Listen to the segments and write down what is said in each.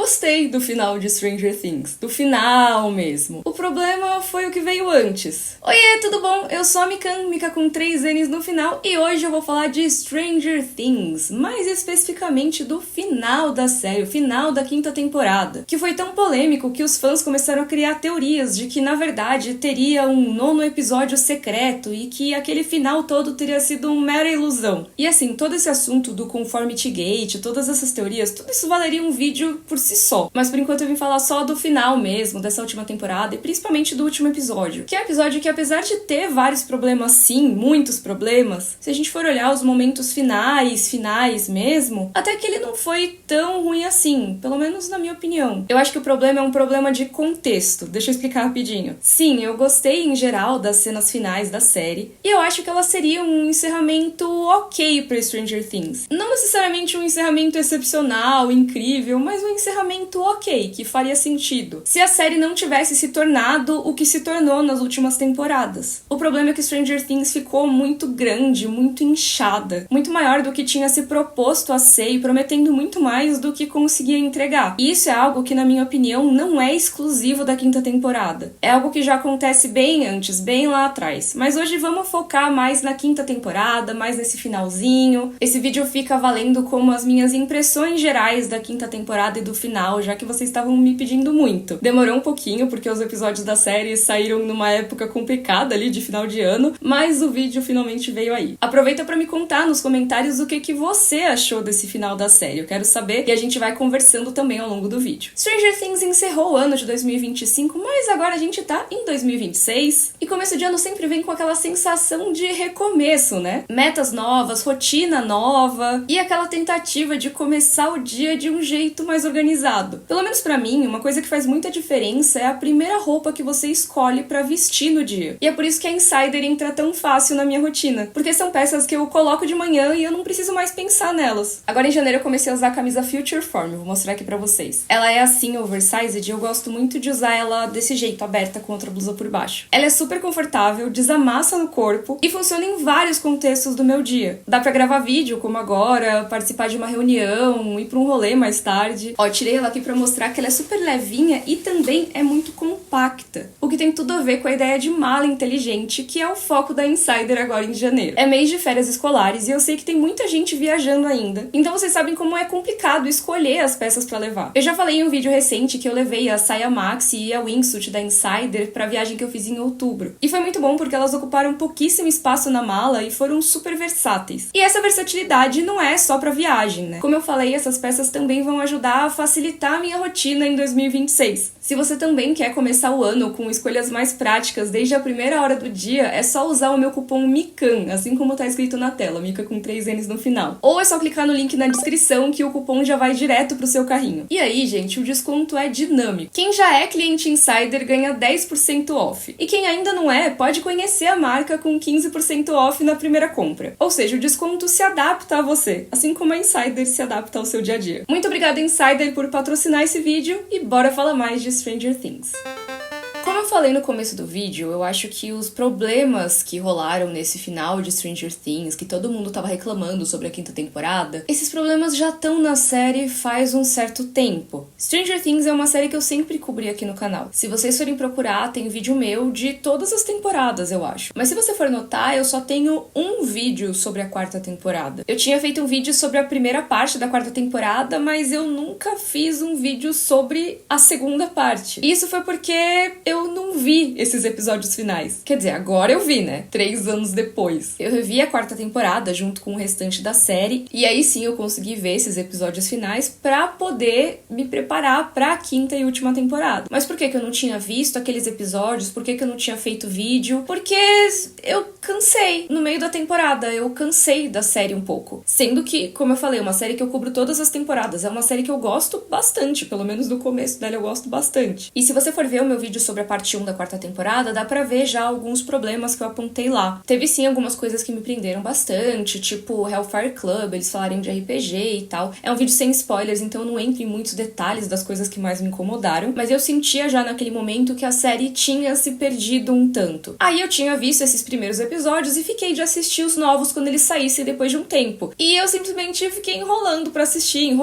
gostei do final de Stranger Things, do final mesmo. O problema foi o que veio antes. Oiê, tudo bom? Eu sou a Mikan, Mika com 3 N's no final, e hoje eu vou falar de Stranger Things, mais especificamente do final da série, o final da 5ª temporada, que foi tão polêmico que os fãs começaram a criar teorias de que, na verdade, teria um 9º episódio secreto e que aquele final todo teria sido uma mera ilusão. E assim, todo esse assunto do Conformity Gate, todas essas teorias, tudo isso valeria um vídeo por si só. Mas por enquanto eu vim falar só do final mesmo, dessa última temporada, e principalmente do último episódio. Que é um episódio que, apesar de ter vários problemas sim, muitos problemas, se a gente for olhar os momentos finais mesmo, até que ele não foi tão ruim assim, pelo menos na minha opinião. Eu acho que o problema é um problema de contexto. Deixa eu explicar rapidinho. Sim, eu gostei em geral das cenas finais da série, e eu acho que ela seria um encerramento ok pra Stranger Things. Não necessariamente um encerramento excepcional, incrível, mas um encerramento ok, que faria sentido, se a série não tivesse se tornado o que se tornou nas últimas temporadas. O problema é que Stranger Things ficou muito grande, muito inchada, muito maior do que tinha se proposto a ser e prometendo muito mais do que conseguia entregar. E isso é algo que, na minha opinião, não é exclusivo da 5ª temporada. É algo que já acontece bem antes, bem lá atrás. Mas hoje vamos focar mais na 5ª temporada, mais nesse finalzinho. Esse vídeo fica valendo como as minhas impressões gerais da 5ª temporada e do final, já que vocês estavam me pedindo muito. Demorou um pouquinho, porque os episódios da série saíram numa época complicada ali de final de ano, mas o vídeo finalmente veio aí. Aproveita pra me contar nos comentários o que você achou desse final da série. Eu quero saber e a gente vai conversando também ao longo do vídeo. Stranger Things encerrou o ano de 2025, mas agora a gente tá em 2026, e começo de ano sempre vem com aquela sensação de recomeço, né? Metas novas, rotina nova e aquela tentativa de começar o dia de um jeito mais organizado. Pelo menos pra mim, uma coisa que faz muita diferença é a primeira roupa que você escolhe pra vestir no dia. E é por isso que a Insider entra tão fácil na minha rotina, porque são peças que eu coloco de manhã e eu não preciso mais pensar nelas. Agora em janeiro eu comecei a usar a camisa Future Form, eu vou mostrar aqui pra vocês. Ela é assim, oversized, e eu gosto muito de usar ela desse jeito, aberta com outra blusa por baixo. Ela é super confortável, desamassa no corpo e funciona em vários contextos do meu dia. Dá pra gravar vídeo, como agora, participar de uma reunião, ir pra um rolê mais tarde. Ó, tirei ela aqui pra mostrar que ela é super levinha e também é muito compacta, o que tem tudo a ver com a ideia de mala inteligente, que é o foco da Insider agora em janeiro. É mês de férias escolares e eu sei que tem muita gente viajando ainda, então vocês sabem como é complicado escolher as peças pra levar. Eu já falei em um vídeo recente que eu levei a saia maxi e a wingsuit da Insider pra viagem que eu fiz em outubro, e foi muito bom porque elas ocuparam pouquíssimo espaço na mala e foram super versáteis. E essa versatilidade não é só pra viagem, né? Como eu falei, essas peças também vão ajudar a facilitar a minha rotina em 2026. Se você também quer começar o ano com escolhas mais práticas desde a primeira hora do dia, é só usar o meu cupom MIKAN, assim como tá escrito na tela, Mika com 3 N's no final. Ou é só clicar no link na descrição que o cupom já vai direto pro seu carrinho. E aí, gente, o desconto é dinâmico. Quem já é cliente Insider ganha 10% off. E quem ainda não é, pode conhecer a marca com 15% off na primeira compra. Ou seja, o desconto se adapta a você, assim como a Insider se adapta ao seu dia a dia. Muito obrigada, Insider, por patrocinar esse vídeo e bora falar mais de Stranger Things. Como eu falei no começo do vídeo, eu acho que os problemas que rolaram nesse final de Stranger Things, que todo mundo tava reclamando sobre a 5ª temporada, esses problemas já estão na série faz um certo tempo. Stranger Things é uma série que eu sempre cobri aqui no canal. Se vocês forem procurar, tem vídeo meu de todas as temporadas, eu acho. Mas se você for notar, eu só tenho um vídeo sobre a 4ª temporada. Eu tinha feito um vídeo sobre a primeira parte da 4ª temporada, mas eu nunca fiz um vídeo sobre a segunda parte. E isso foi porque eu não vi esses episódios finais. Quer dizer, agora eu vi, né? 3 anos depois. Eu revi a 4ª temporada junto com o restante da série, e aí sim eu consegui ver esses episódios finais pra poder me preparar pra 5ª e última temporada. Mas por que que eu não tinha visto aqueles episódios? Por que que eu não tinha feito vídeo? Porque eu cansei no meio da temporada. Eu cansei da série um pouco. Sendo que, como eu falei, é uma série que eu cubro todas as temporadas. É uma série que eu gosto bastante, pelo menos do começo dela eu gosto bastante. E se você for ver o meu vídeo sobre a parte parte 1 da 4ª temporada, dá pra ver já alguns problemas que eu apontei lá. Teve sim algumas coisas que me prenderam bastante, tipo Hellfire Club, eles falarem de RPG e tal. É um vídeo sem spoilers, então eu não entro em muitos detalhes das coisas que mais me incomodaram, mas eu sentia já naquele momento que a série tinha se perdido um tanto. Aí eu tinha visto esses primeiros episódios e fiquei de assistir os novos quando eles saíssem depois de um tempo. E eu simplesmente fiquei enrolando pra assistir,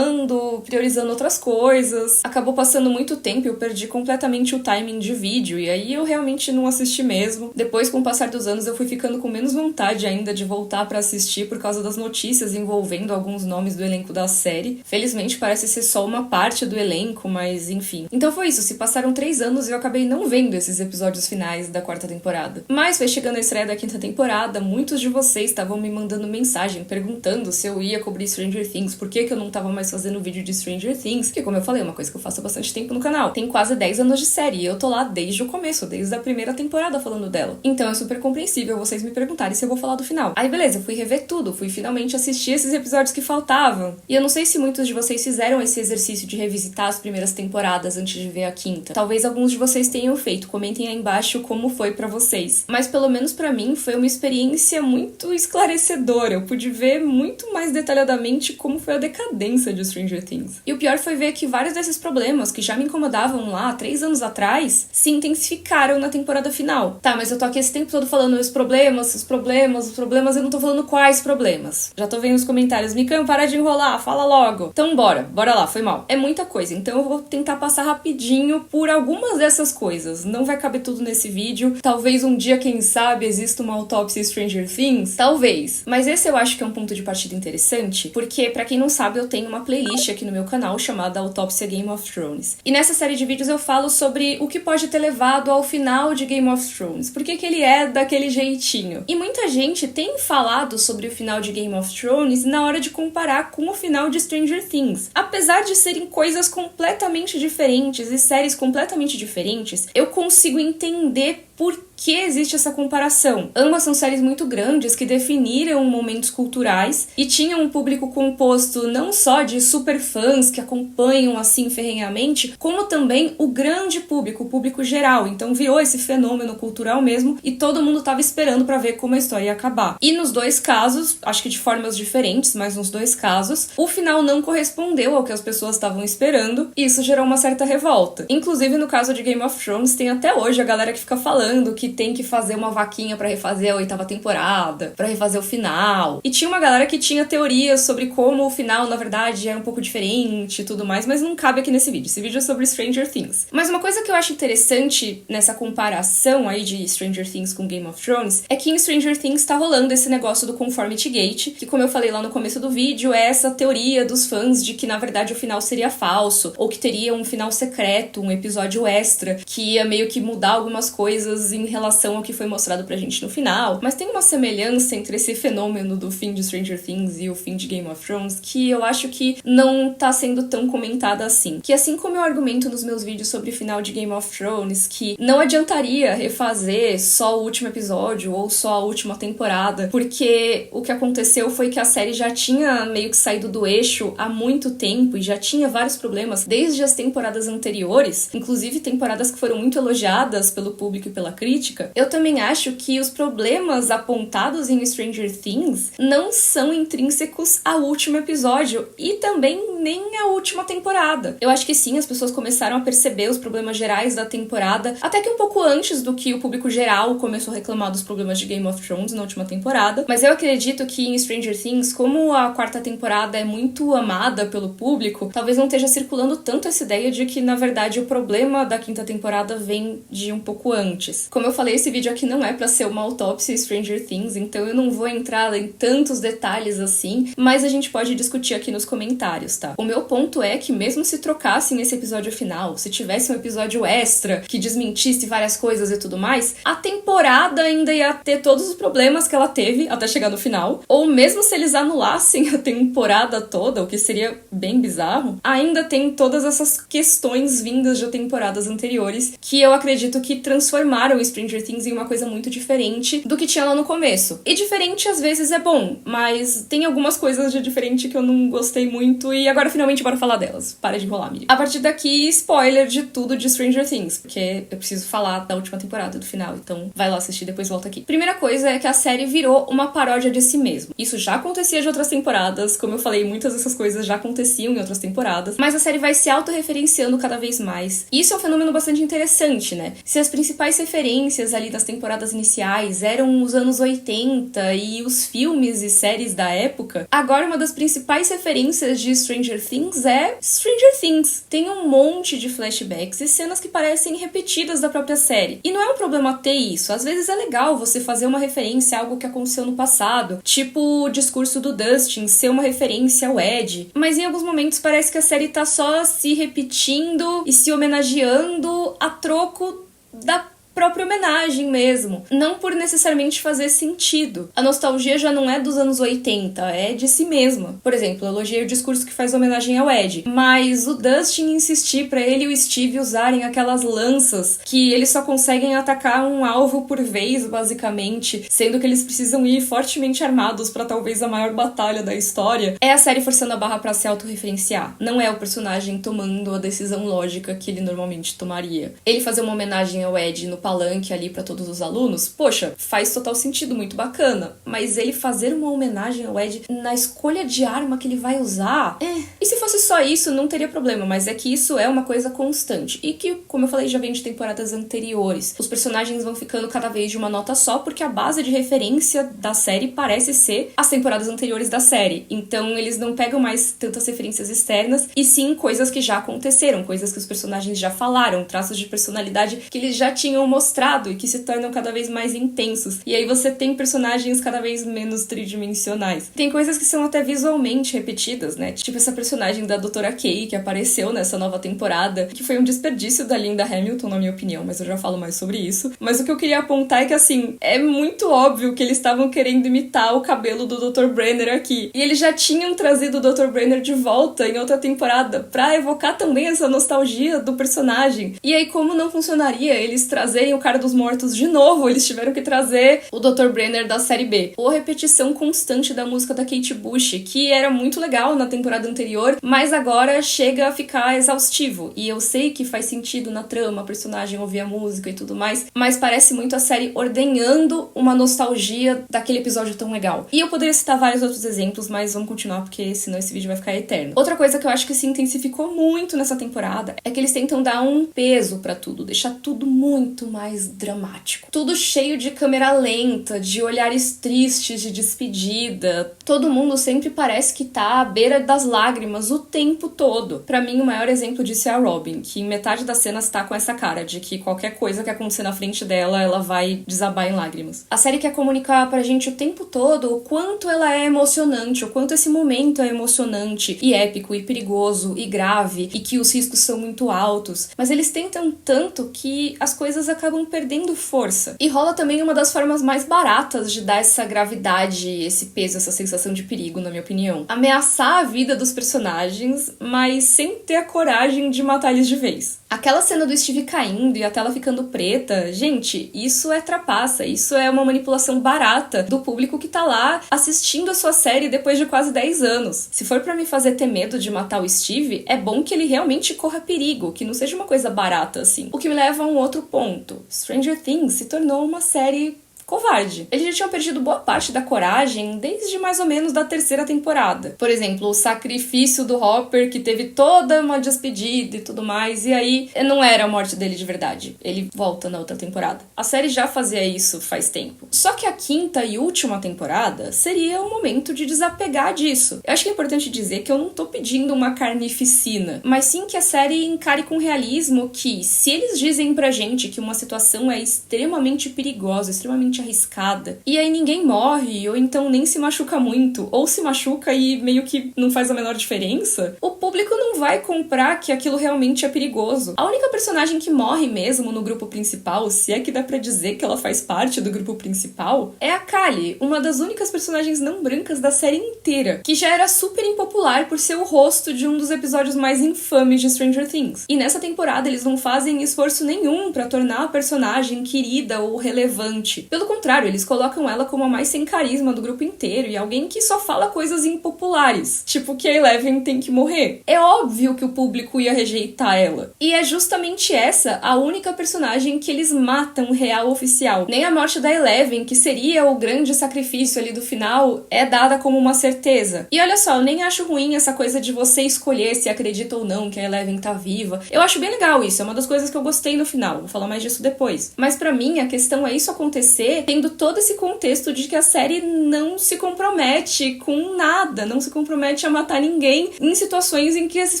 priorizando outras coisas. Acabou passando muito tempo e eu perdi completamente o timing de vídeo, e aí eu realmente não assisti mesmo. Depois, com o passar dos anos, eu fui ficando com menos vontade ainda de voltar pra assistir por causa das notícias envolvendo alguns nomes do elenco da série. Felizmente parece ser só uma parte do elenco, mas enfim. Então foi isso, se passaram 3 anos e eu acabei não vendo esses episódios finais da 4ª temporada. Mas foi chegando a estreia da 5ª temporada, muitos de vocês estavam me mandando mensagem perguntando se eu ia cobrir Stranger Things, por que eu não tava mais fazendo vídeo de Stranger Things, que como eu falei, é uma coisa que eu faço há bastante tempo no canal. Tem quase 10 anos de série e eu tô lá desde o começo, desde a primeira temporada falando dela. Então é super compreensível vocês me perguntarem se eu vou falar do final. Aí beleza, eu fui rever tudo, fui finalmente assistir esses episódios que faltavam. E eu não sei se muitos de vocês fizeram esse exercício de revisitar as primeiras temporadas antes de ver a 5ª. Talvez alguns de vocês tenham feito, comentem aí embaixo como foi pra vocês. Mas pelo menos pra mim foi uma experiência muito esclarecedora. Eu pude ver muito mais detalhadamente como foi a decadência de Stranger Things. E o pior foi ver que vários desses problemas que já me incomodavam lá 3 anos atrás se intensificaram na temporada final. Tá, mas eu tô aqui esse tempo todo falando os problemas, eu não tô falando quais problemas. Já tô vendo os comentários, Mikan, para de enrolar, fala logo. Então bora lá, foi mal. É muita coisa, então eu vou tentar passar rapidinho por algumas dessas coisas. Não vai caber tudo nesse vídeo. Talvez um dia, quem sabe, exista uma autópsia Stranger Things. Talvez. Mas esse eu acho que é um ponto de partida interessante, porque pra quem não sabe, eu tenho uma playlist aqui no meu canal chamada Autópsia Game of Thrones. E nessa série de vídeos eu falo sobre o que pode ter levado ao final de Game of Thrones. Por que ele é daquele jeitinho? E muita gente tem falado sobre o final de Game of Thrones na hora de comparar com o final de Stranger Things. Apesar de serem coisas completamente diferentes e séries completamente diferentes, eu consigo entender por que existe essa comparação. Ambas são séries muito grandes que definiram momentos culturais e tinham um público composto não só de super fãs que acompanham assim ferrenhamente, como também o grande público, o público geral. Então virou esse fenômeno cultural mesmo e todo mundo tava esperando pra ver como a história ia acabar. E nos dois casos, acho que de formas diferentes, mas nos dois casos, o final não correspondeu ao que as pessoas estavam esperando e isso gerou uma certa revolta. Inclusive no caso de Game of Thrones, tem até hoje a galera que fica falando que tem que fazer uma vaquinha pra refazer a 8ª temporada, pra refazer o final. E tinha uma galera que tinha teorias sobre como o final, na verdade, é um pouco diferente e tudo mais, mas não cabe aqui nesse vídeo. Esse vídeo é sobre Stranger Things. Mas uma coisa que eu acho interessante nessa comparação aí de Stranger Things com Game of Thrones é que em Stranger Things tá rolando esse negócio do Conformity Gate, que como eu falei lá no começo do vídeo, é essa teoria dos fãs de que, na verdade, o final seria falso, ou que teria um final secreto, um episódio extra, que ia meio que mudar algumas coisas em relação ao que foi mostrado pra gente no final, mas tem uma semelhança entre esse fenômeno do fim de Stranger Things e o fim de Game of Thrones que eu acho que não tá sendo tão comentada assim. Que assim como eu argumento nos meus vídeos sobre o final de Game of Thrones, que não adiantaria refazer só o último episódio ou só a última temporada, porque o que aconteceu foi que a série já tinha meio que saído do eixo há muito tempo e já tinha vários problemas desde as temporadas anteriores, inclusive temporadas que foram muito elogiadas pelo público e pela crítica. Eu também acho que os problemas apontados em Stranger Things não são intrínsecos ao último episódio e também nem à última temporada. Eu acho que sim, as pessoas começaram a perceber os problemas gerais da temporada, até que um pouco antes do que o público geral começou a reclamar dos problemas de Game of Thrones na última temporada, mas eu acredito que em Stranger Things, como a 4ª temporada é muito amada pelo público, talvez não esteja circulando tanto essa ideia de que, na verdade, o problema da 5ª temporada vem de um pouco antes. Como eu falei, esse vídeo aqui não é pra ser uma autópsia Stranger Things, então eu não vou entrar em tantos detalhes assim, mas a gente pode discutir aqui nos comentários, tá? O meu ponto é que mesmo se trocassem esse episódio final, se tivesse um episódio extra que desmentisse várias coisas e tudo mais, a temporada ainda ia ter todos os problemas que ela teve até chegar no final, ou mesmo se eles anulassem a temporada toda, o que seria bem bizarro, ainda tem todas essas questões vindas de temporadas anteriores que eu acredito que transformaram transformaram Stranger Things em uma coisa muito diferente do que tinha lá no começo. E diferente às vezes é bom, mas tem algumas coisas de diferente que eu não gostei muito e agora finalmente bora falar delas. Para de enrolar, Miriam. A partir daqui, spoiler de tudo de Stranger Things, porque eu preciso falar da última temporada, do final, então vai lá assistir, depois volta aqui. Primeira coisa é que a série virou uma paródia de si mesmo. Isso já acontecia de outras temporadas, como eu falei, muitas dessas coisas já aconteciam em outras temporadas, mas a série vai se autorreferenciando cada vez mais. E isso é um fenômeno bastante interessante, né? Se as principais referências ali das temporadas iniciais eram os anos 80 e os filmes e séries da época, agora uma das principais referências de Stranger Things é Stranger Things. Tem um monte de flashbacks e cenas que parecem repetidas da própria série. E não é um problema ter isso, às vezes é legal você fazer uma referência a algo que aconteceu no passado, tipo o discurso do Dustin ser uma referência ao Ed, mas em alguns momentos parece que a série tá só se repetindo e se homenageando a troco da própria homenagem mesmo, não por necessariamente fazer sentido. A nostalgia já não é dos anos 80, é de si mesma. Por exemplo, eu elogiei o discurso que faz homenagem ao Ed, mas o Dustin insistir pra ele e o Steve usarem aquelas lanças que eles só conseguem atacar um alvo por vez, basicamente, sendo que eles precisam ir fortemente armados pra talvez a maior batalha da história, é a série forçando a barra pra se autorreferenciar. Não é o personagem tomando a decisão lógica que ele normalmente tomaria. Ele fazer uma homenagem ao Ed no palanque ali pra todos os alunos, poxa, faz total sentido, muito bacana. Mas ele fazer uma homenagem ao Ed na escolha de arma que ele vai usar, E se fosse só isso, não teria problema, mas é que isso é uma coisa constante. E que, como eu falei, já vem de temporadas anteriores. Os personagens vão ficando cada vez de uma nota só, porque a base de referência da série parece ser as temporadas anteriores da série. Então eles não pegam mais tantas referências externas, e sim coisas que já aconteceram, coisas que os personagens já falaram, traços de personalidade que eles já tinham mostrado e que se tornam cada vez mais intensos. E aí você tem personagens cada vez menos tridimensionais. Tem coisas que são até visualmente repetidas, né? Tipo essa personagem da Doutora Kay, que apareceu nessa nova temporada, que foi um desperdício da Linda Hamilton, na minha opinião, mas eu já falo mais sobre isso. Mas o que eu queria apontar é que, assim, é muito óbvio que eles estavam querendo imitar o cabelo do Dr. Brenner aqui. E eles já tinham trazido o Dr. Brenner de volta em outra temporada pra evocar também essa nostalgia do personagem. E aí, como não funcionaria eles trazerem o cara dos mortos de novo, eles tiveram que trazer o Dr. Brenner da série B. Ou a repetição constante da música da Kate Bush, que era muito legal na temporada anterior, mas agora chega a ficar exaustivo. E eu sei que faz sentido na trama, a personagem ouvir a música e tudo mais, mas parece muito a série ordenhando uma nostalgia daquele episódio tão legal. E eu poderia citar vários outros exemplos, mas vamos continuar porque senão esse vídeo vai ficar eterno. Outra coisa que eu acho que se intensificou muito nessa temporada é que eles tentam dar um peso pra tudo, deixar tudo muito mais dramático. Tudo cheio de câmera lenta, de olhares tristes de despedida. Todo mundo sempre parece que tá à beira das lágrimas o tempo todo. Pra mim, o maior exemplo disso é a Robin, que em metade das cenas tá com essa cara de que qualquer coisa que acontecer na frente dela, ela vai desabar em lágrimas. A série quer comunicar pra gente o tempo todo o quanto ela é emocionante, o quanto esse momento é emocionante e épico e perigoso e grave e que os riscos são muito altos. Mas eles tentam tanto que as coisas acabam perdendo força. E rola também uma das formas mais baratas de dar essa gravidade, esse peso, essa sensação de perigo, na minha opinião. Ameaçar a vida dos personagens, mas sem ter a coragem de matar eles de vez. Aquela cena do Steve caindo e a tela ficando preta, gente, isso é trapaça, isso é uma manipulação barata do público que tá lá assistindo a sua série depois de quase 10 anos. Se for pra me fazer ter medo de matar o Steve, é bom que ele realmente corra perigo, que não seja uma coisa barata assim. O que me leva a um outro ponto. Stranger Things se tornou uma série covarde. Eles já tinham perdido boa parte da coragem desde mais ou menos da terceira temporada. Por exemplo, o sacrifício do Hopper, que teve toda uma despedida e tudo mais, e aí não era a morte dele de verdade. Ele volta na outra temporada. A série já fazia isso faz tempo. Só que a quinta e última temporada seria o momento de desapegar disso. Eu acho que é importante dizer que eu não tô pedindo uma carnificina, mas sim que a série encare com realismo que, se eles dizem pra gente que uma situação é extremamente perigosa, extremamente extremamente arriscada, e aí ninguém morre, ou então nem se machuca muito, ou se machuca e meio que não faz a menor diferença, o público não vai comprar que aquilo realmente é perigoso. A única personagem que morre mesmo no grupo principal, se é que dá pra dizer que ela faz parte do grupo principal, é a Callie, uma das únicas personagens não brancas da série inteira, que já era super impopular por ser o rosto de um dos episódios mais infames de Stranger Things. E nessa temporada eles não fazem esforço nenhum pra tornar a personagem querida ou relevante. Pelo contrário, eles colocam ela como a mais sem carisma do grupo inteiro e alguém que só fala coisas impopulares, tipo que a Eleven tem que morrer. É óbvio que o público ia rejeitar ela. E é justamente essa a única personagem que eles matam real oficial. Nem a morte da Eleven, que seria o grande sacrifício ali do final, é dada como uma certeza. E olha só, eu nem acho ruim essa coisa de você escolher se acredita ou não que a Eleven tá viva. Eu acho bem legal isso, é uma das coisas que eu gostei no final. Vou falar mais disso depois. Mas pra mim, a questão é isso acontecer tendo todo esse contexto de que a série não se compromete com nada, não se compromete a matar ninguém em situações em que esses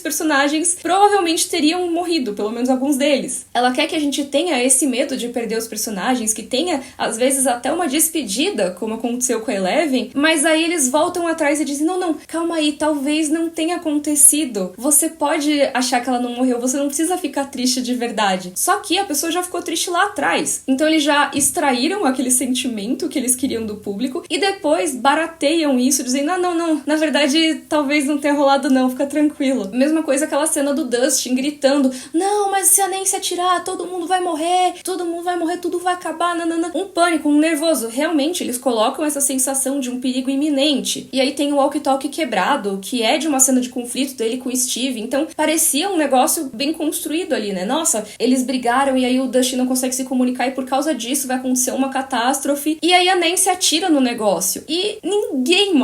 personagens provavelmente teriam morrido, pelo menos alguns deles. Ela quer que a gente tenha esse medo de perder os personagens, que tenha, às vezes, até uma despedida, como aconteceu com a Eleven, mas aí eles voltam atrás e dizem, não, calma aí, talvez não tenha acontecido. Você pode achar que ela não morreu, você não precisa ficar triste de verdade. Só que a pessoa já ficou triste lá atrás. Então eles já extraíram aquele sentimento que eles queriam do público e depois barateiam isso, dizendo, não, na verdade, talvez não tenha rolado não, fica tranquilo. Mesma coisa aquela cena do Dustin gritando, não, mas se a Nancy atirar, todo mundo vai morrer, tudo vai acabar, nanana. Um pânico, um nervoso. Realmente, eles colocam essa sensação de um perigo iminente. E aí tem o walkie-talkie quebrado, que é de uma cena de conflito dele com o Steve, então parecia um negócio bem construído ali, né? Nossa, eles brigaram e aí o Dustin não consegue se comunicar e por causa disso vai acontecer uma catástrofe. E aí a Nancy atira no negócio. E ninguém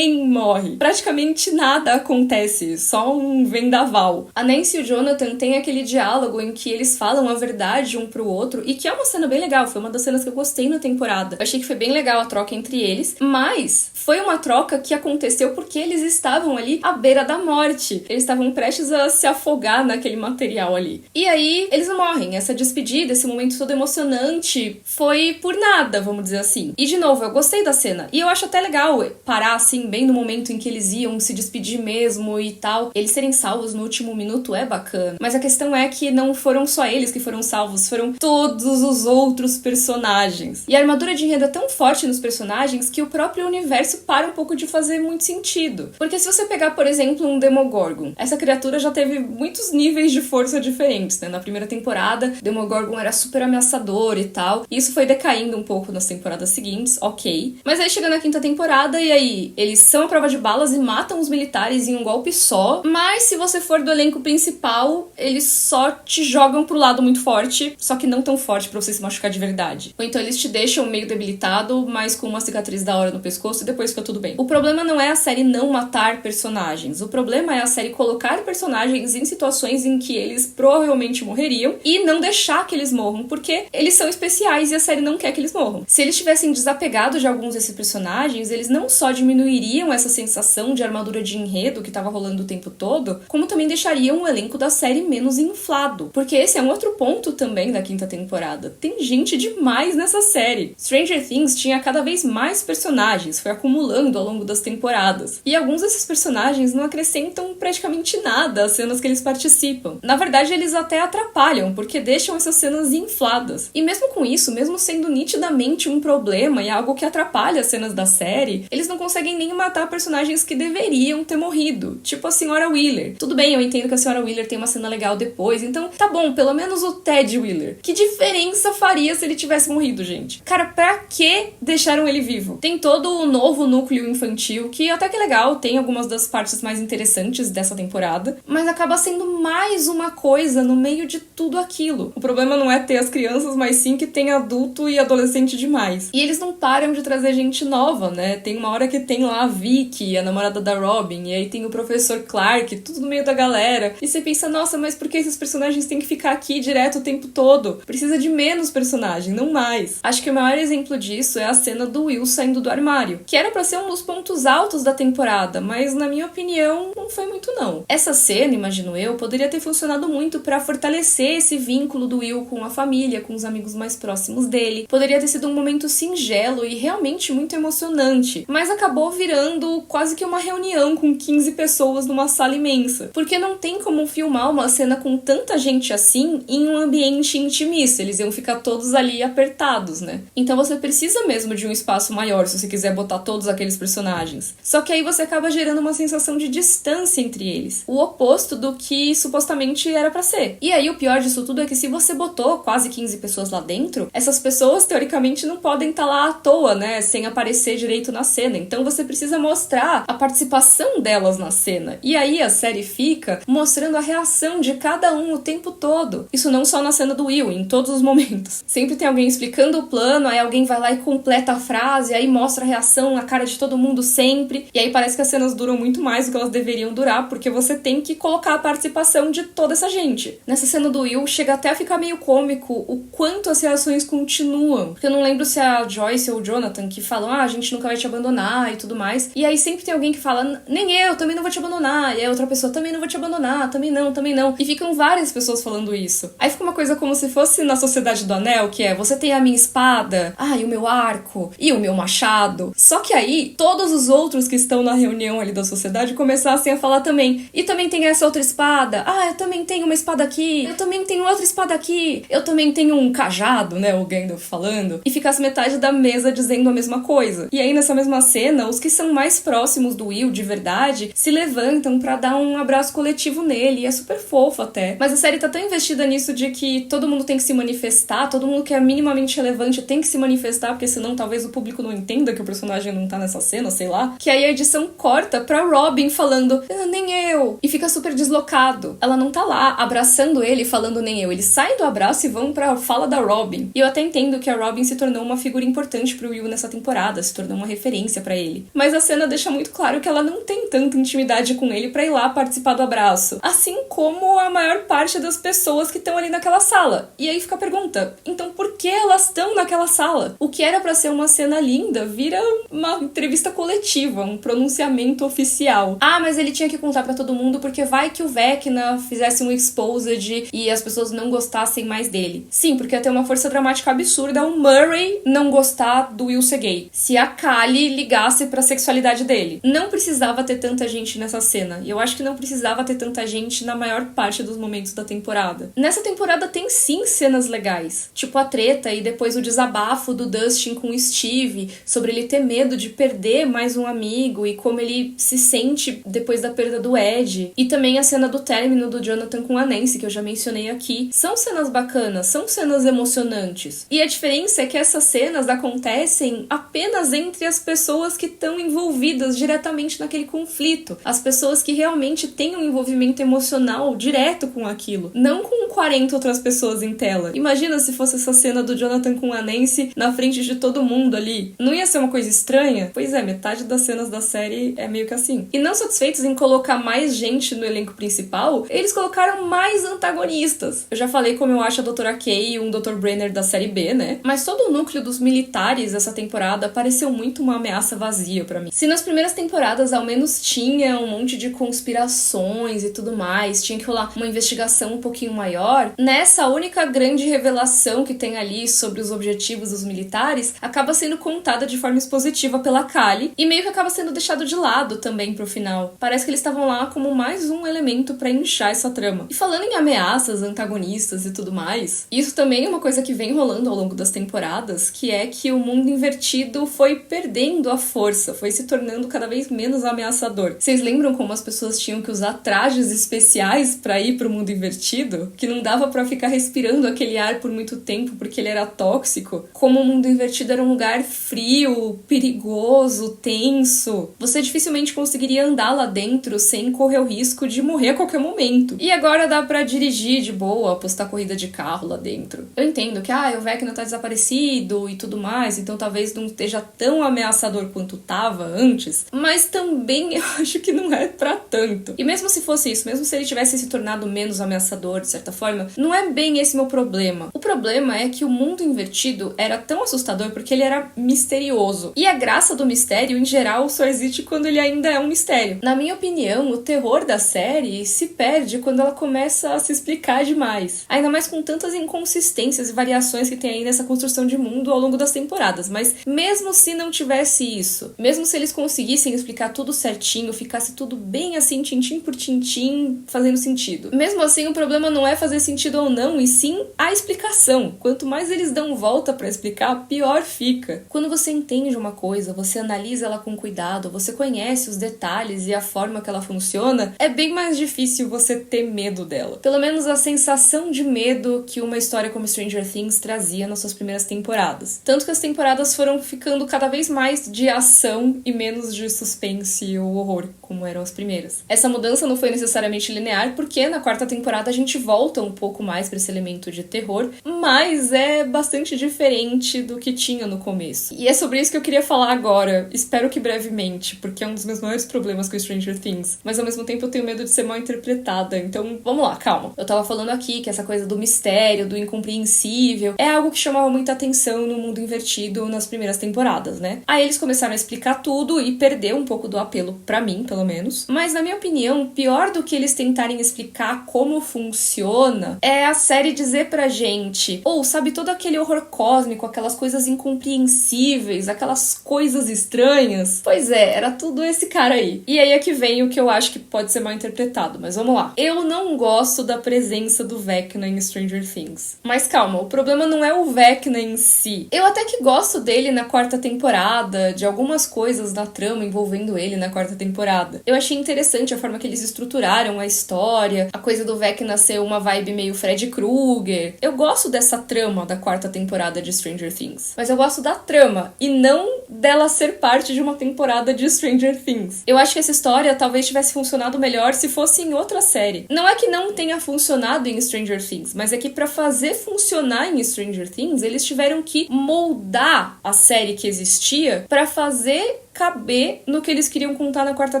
morre. Praticamente nada acontece, só um vendaval. A Nancy e o Jonathan têm aquele diálogo em que eles falam a verdade um pro outro, e que é uma cena bem legal, foi uma das cenas que eu gostei na temporada. Eu achei que foi bem legal a troca entre eles, mas foi uma troca que aconteceu porque eles estavam ali à beira da morte. Eles estavam prestes a se afogar naquele material ali. E aí, eles não morrem. Essa despedida, esse momento todo emocionante, foi por nada, vamos dizer assim. E, de novo, eu gostei da cena. E eu acho até legal parar, assim, bem no momento em que eles iam se despedir mesmo e tal. Eles serem salvos no último minuto é bacana. Mas a questão é que não foram só eles que foram salvos, foram todos os outros personagens. E a armadura de enredo é tão forte nos personagens que o próprio universo para um pouco de fazer muito sentido. Porque se você pegar, por exemplo, um Demogorgon, essa criatura já teve muitos níveis de força diferentes, né? Na primeira temporada, Demogorgon era super ameaçador e tal. E isso foi decaindo um pouco nas temporadas seguintes, ok. Mas aí chega na quinta temporada e aí eles são a prova de balas e matam os militares em um golpe só. Mas se você for do elenco principal, eles só te jogam pro lado muito forte, só que não tão forte pra você se machucar de verdade. Ou então eles te deixam meio debilitado, mas com uma cicatriz da hora no pescoço e depois fica tudo bem. O problema não é a série não matar personagens. O problema é a série colocar personagens em situações em que eles provavelmente morreriam e não deixar que eles morram, porque eles são especiais e a série não quer que eles morram. Se eles tivessem desapegado de alguns desses personagens, eles não só diminuiriam essa sensação de armadura de enredo que tava rolando o tempo todo, como também deixariam o elenco da série menos inflado. Porque esse é um outro ponto também da quinta temporada. Tem gente demais nessa série. Stranger Things tinha cada vez mais personagens, foi acumulando ao longo das temporadas. E alguns desses personagens não acrescentam praticamente nada às cenas que eles participam. Na verdade, eles até atrapalham, porque deixam essas cenas infladas. E mesmo com isso, mesmo sendo nitidamente um problema e algo que atrapalha as cenas da série, eles não conseguem nem matar personagens que deveriam ter morrido. Tipo a Senhora Wheeler. Tudo bem, eu entendo que a Senhora Wheeler tem uma cena legal depois, então tá bom, pelo menos o Ted Wheeler. Que diferença faria se ele tivesse morrido, gente? Cara, pra que deixaram ele vivo? Tem todo o novo núcleo infantil, que até que é legal, tem algumas das partes mais interessantes dessa temporada, mas acaba sendo mais uma coisa no meio de tudo aquilo. O problema não é ter as crianças, mas sim que tem adulto e adolescente demais. E eles não param de trazer gente nova, né? Tem uma hora que tem lá a Vicky, a namorada da Robin, e aí tem o professor Clark, tudo no meio da galera. E você pensa, nossa, mas por que esses personagens têm que ficar aqui direto o tempo todo? Precisa de menos personagem, não mais. Acho que o maior exemplo disso é a cena do Will saindo do armário, que era pra ser um dos pontos altos da temporada, mas na minha opinião não foi muito não. Essa cena, imagino eu, poderia ter funcionado muito pra fortalecer esse vínculo do Will com a família, com os amigos mais próximos dele. dele. Poderia ter sido um momento singelo e realmente muito emocionante, mas acabou virando quase que uma reunião com 15 pessoas numa sala imensa, porque não tem como filmar uma cena com tanta gente assim em um ambiente intimista, eles iam ficar todos ali apertados, né? Então você precisa mesmo de um espaço maior se você quiser botar todos aqueles personagens. Só que aí você acaba gerando uma sensação de distância entre eles, o oposto do que supostamente era pra ser. E aí o pior disso tudo é que se você botou quase 15 pessoas lá dentro, essas pessoas teoricamente não podem estar lá à toa, né, sem aparecer direito na cena. Então você precisa mostrar a participação delas na cena. E aí a série fica mostrando a reação de cada um o tempo todo. Isso não só na cena do Will, em todos os momentos. Sempre tem alguém explicando o plano, aí alguém vai lá e completa a frase, aí mostra a reação na cara de todo mundo sempre. E aí parece que as cenas duram muito mais do que elas deveriam durar, porque você tem que colocar a participação de toda essa gente. Nessa cena do Will, chega até a ficar meio cômico o quanto as reações continuam. Porque eu não lembro se é a Joyce ou o Jonathan que falam, a gente nunca vai te abandonar e tudo mais. E aí sempre tem alguém que fala, nem eu, também não vou te abandonar. E aí outra pessoa, também não vou te abandonar, também não, também não. E ficam várias pessoas falando isso. Aí fica uma coisa como se fosse na Sociedade do Anel, que é, você tem a minha espada, e o meu arco, e o meu machado. Só que aí, todos os outros que estão na reunião ali da sociedade começassem a falar também. E também tem essa outra espada. Eu também tenho uma espada aqui. Eu também tenho outra espada aqui. Eu também tenho um cajado, né, o Gandalf falando. E ficasse metade da mesa dizendo a mesma coisa. E aí, nessa mesma cena, os que são mais próximos do Will, de verdade, se levantam pra dar um abraço coletivo nele. E é super fofo até. Mas a série tá tão investida nisso de que todo mundo tem que se manifestar, todo mundo que é minimamente relevante tem que se manifestar, porque senão talvez o público não entenda que o personagem não tá nessa cena, sei lá. Que aí a edição corta pra Robin falando, nem eu. E fica super deslocado. Ela não tá lá abraçando ele falando nem eu. Eles saem do abraço e vão pra fala da Robin. E eu até entendo que a Robin se tornou uma figura importante pro Will nessa temporada, se tornou uma referência pra ele. Mas a cena deixa muito claro que ela não tem tanta intimidade com ele pra ir lá participar do abraço. Assim como a maior parte das pessoas que estão ali naquela sala. E aí fica a pergunta, então por que elas estão naquela sala? O que era pra ser uma cena linda vira uma entrevista coletiva, um pronunciamento oficial. Mas ele tinha que contar pra todo mundo porque vai que o Vecna fizesse um exposed e as pessoas não gostassem mais dele. Sim, porque ia ter uma força dramática absurda o Murray não gostar do Will ser gay. Se a Kali ligasse pra sexualidade dele. Não precisava ter tanta gente nessa cena. E eu acho que não precisava ter tanta gente na maior parte dos momentos da temporada. Nessa temporada tem sim cenas legais. Tipo a treta e depois o desabafo do Dustin com o Steve sobre ele ter medo de perder mais um amigo e como ele se sente depois da perda do Ed. E também a cena do término do Jonathan com a Nancy, que eu já mencionei aqui. São cenas bacanas, são cenas emocionantes. E a diferença é que essas cenas acontecem apenas entre as pessoas que estão envolvidas diretamente naquele conflito. As pessoas que realmente têm um envolvimento emocional direto com aquilo. Não com 40 outras pessoas em tela. Imagina se fosse essa cena do Jonathan com a Nancy na frente de todo mundo ali. Não ia ser uma coisa estranha? Pois é, metade das cenas da série é meio que assim. E não satisfeitos em colocar mais gente no elenco principal, eles colocaram mais antagonistas. Eu já falei como eu acho a Doutora Kay e um Dr. Brenner da série B, né? Mas todo o núcleo dos militares dessa temporada pareceu muito uma ameaça vazia pra mim. Se nas primeiras temporadas ao menos tinha um monte de conspirações e tudo mais, tinha que rolar uma investigação um pouquinho maior, nessa única grande revelação que tem ali sobre os objetivos dos militares, acaba sendo contada de forma expositiva pela Kali e meio que acaba sendo deixado de lado também pro final. Parece que eles estavam lá como mais um elemento pra inchar essa trama. E falando em ameaças, antagonistas e tudo mais, isso também é uma coisa que vem rolando ao longo das temporadas, que é que o mundo invertido foi perdendo a força, foi se tornando cada vez menos ameaçador. Vocês lembram como as pessoas tinham que usar trajes especiais pra ir pro mundo invertido? Que não dava pra ficar respirando aquele ar por muito tempo porque ele era tóxico? Como o mundo invertido era um lugar frio, perigoso, tenso. Você dificilmente conseguiria andar lá dentro sem correr o risco de morrer a qualquer momento. E agora dá pra dirigir de boa, apostar corrida de carro lá dentro. Eu entendo que, o Vecna tá desaparecido e tudo mais, então talvez não esteja tão ameaçador quanto tava antes, mas também eu acho que não é pra tanto. E mesmo se fosse isso, mesmo se ele tivesse se tornado menos ameaçador, de certa forma, não é bem esse meu problema. O problema é que o mundo invertido era tão assustador porque ele era misterioso. E a graça do mistério, em geral, só existe quando ele ainda é um mistério. Na minha opinião, o terror da série se perde quando ela começa a se explicar demais. Ainda mais com tantas inconsistências e variações que tem aí nessa construção de mundo ao longo das temporadas. Mas mesmo se não tivesse isso, mesmo se eles conseguissem explicar tudo certinho, ficasse tudo bem assim, tintim por tintim, fazendo sentido. Mesmo assim, o problema não é fazer sentido ou não, e sim a explicação. Quanto mais eles dão volta pra explicar, pior fica. Quando você entende uma coisa, você analisa ela com cuidado, você conhece os detalhes e a forma que ela funciona, é bem mais difícil você ter medo dela. Pelo menos a sensação de medo que uma história como Stranger Things trazia nas suas primeiras temporadas. Tanto que as temporadas foram ficando cada vez mais de ação e menos de suspense ou horror, como eram as primeiras. Essa mudança não foi necessariamente linear, porque na quarta temporada a gente volta um pouco mais para esse elemento de terror, mas é bastante diferente do que tinha no começo. E é sobre isso que eu queria falar agora, espero que brevemente, porque é um dos meus maiores problemas com Stranger Things, mas ao mesmo tempo eu tenho medo de ser mal interpretada, então vamos lá, calma. Eu tava falando aqui que essa coisa do mistério, do incompreensível, é algo que chamava muita atenção no mundo invertido nas primeiras temporadas, né? Aí eles começaram a explicar tudo e perdeu um pouco do apelo, pra mim, pelo menos. Mas na minha opinião, pior do que eles tentarem explicar como funciona é a série dizer pra gente, ou sabe, todo aquele horror cósmico, aquelas coisas incompreensíveis, aquelas coisas estranhas. Pois é, era tudo esse cara aí. E aí é que vem o que eu acho que pode ser mal interpretado, mas vamos lá. Eu não gosto da presença do Vecna em Stranger Things. Mas calma, o problema não é o Vecna em si. Eu até que gosto dele na quarta temporada, de algumas coisas da trama envolvendo ele na quarta temporada. Eu achei interessante a forma que eles estruturaram a história, a coisa do Vecna ser uma vibe meio Freddy Krueger. Eu gosto dessa trama da quarta temporada de Stranger Things. Mas eu gosto da trama, e não dela ser parte de uma temporada de Stranger Things. Eu acho que essa história talvez tivesse funcionado melhor se fosse em outra série. Não é que não tenha funcionado em Stranger Things, mas é que pra fazer funcionar em Stranger Things, eles tiveram que moldar a série que existia pra fazer caber no que eles queriam contar na quarta